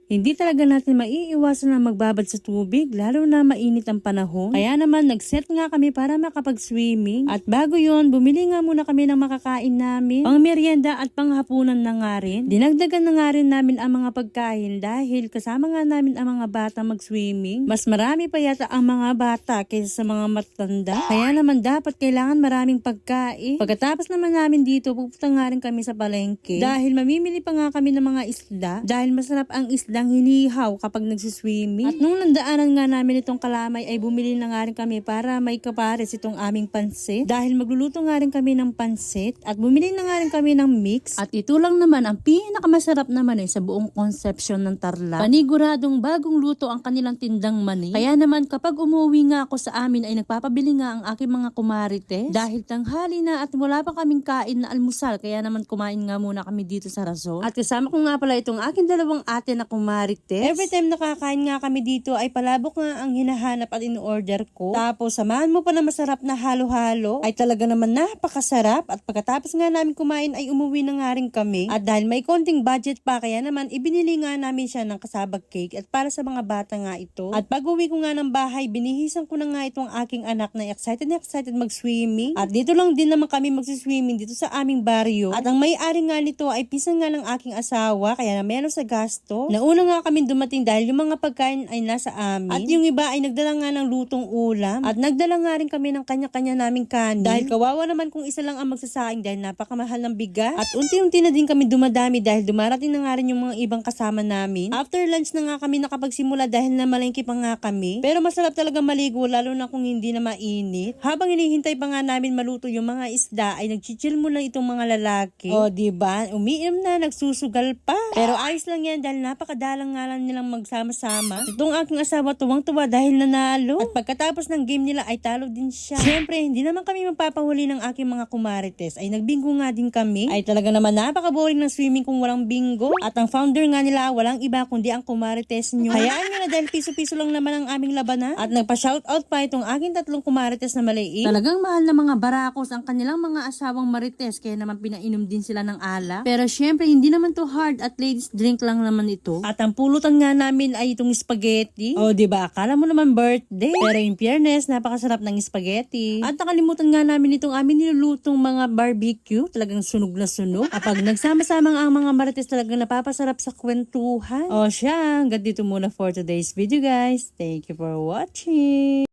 Hindi talaga natin maiiwasan na magbabad sa tubig, lalo na mainit ang panahon. Kaya naman nag-set nga kami para makapag-swimming. At bago yon, bumili nga muna kami ng makakain namin, pang merienda at panghapunan na nga rin. Dinagdagan na nga rin namin ang mga pagkain dahil kasama nga namin ang mga bata mag-swimming. Mas marami pa yata ang mga bata kaysa sa mga matanda. Kaya naman dapat kailangan maraming pagkain. Pagkatapos naman namin dito, pupunta nga rin kami sa palengke. Dahil mamimili pa nga kami ng mga isda. Dahil masarap ang isdang hinihaw kapag nagsiswimming. At nung nandaanan nga namin itong Kalamay ay bumili na nga rin kami para may kapares itong aming pansit. Dahil magluluto nga rin kami ng pansit. At bumili na nga rin kami ng mix. At ito lang naman ang pinakamasarap naman sa buong Concepcion ng Tarlac. Paniguradong bagong luto ang kanilang tindang mani. Kaya naman kapag umuwi nga ako sa amin ay nagpapabili nga ang aking mga kumarites. Dahil tanghali na at wala pa kaming kain na almusal. Kaya naman kumain nga muna kami dito sa Razon. At kasama ko nga pala itong aking dalawang ate na kumarites. Every time nakakain nga kami dito ay palabok nga ang hinahanap at in-order ko. Tapos samahan mo pa na masarap na halo-halo ay talaga naman napakasarap. At pagkatapos nga namin kumain ay umuwi na nga rin kami. At dahil may konting budget pa kaya naman ibinili nga namin siya ng kasabag cake at para sa mga bata nga ito. At pag uwi ko nga ng bahay binihisan ko na nga itong aking anak na excited mag-swimming. At dito lang din naman kami magsiswimming dito sa aming baryo. At ang may-ari nga nito ay pinsan nga ng aking asawa kaya na meron sa gasto. Nauna nga kami dumating dahil yung mga pagkain ay nasa amin. At yung iba ay nagdala nga ng lutong ulam. At nagdala nga rin kami ng kanya-kanya naming kanin. Dahil kawawa naman kung isa lang ang magsasaing dahil napakamahal ng bigas. At unti-unti na din kami dumadami dahil dumarating na nga rin yung mga ibang kasama namin. After lunch na nga kami nakapagsimula dahil namalengke pa nga kami. Pero masarap talaga maligo lalo na kung hindi na mainit. Habang hinihintay pa nga namin maluto yung mga isda ay nagchichill muna itong mga lalaki. O diba? Umiinom na, nagsusugal pa. Pero ayos lang yan dahil napakadalang nga lang nilang magsama-sama. Itong aking asawa tuwang-tuwa dahil nanalo. At pagkatapos ng game nila ay talo din siya. Siyempre, hindi naman kami magpapahuli ng aking mga kumarites. Ay nagbingo nga din kami. Ay talaga naman napaka-boring ng swimming kung walang bingo. At ang founder nga nila walang iba kundi ang kumarites nyo. Hayaan nyo na dahil piso-piso lang naman ang aming labanan. At nagpa-shoutout pa itong aking tatlong kumarites na maliit. Talagang mahal na mga barakos ang kanilang mga asawang marites kaya naman pinainom din sila ng alak. Pero syempre hindi naman to hard at ladies drink lang naman ito. At ang pulutan nga namin ay itong spaghetti. O diba akala mo naman birthday. Pero in fairness napakasarap ng spaghetti. At nakalimutan nga namin itong aming nilulutong mga barbecue. Talagang sunog na sunog. Kapag nagsama-sama ang mga marites talagang napapasarap sa kwentuhan. O siya, hanggang dito muna for today's video guys. Thank you for watching.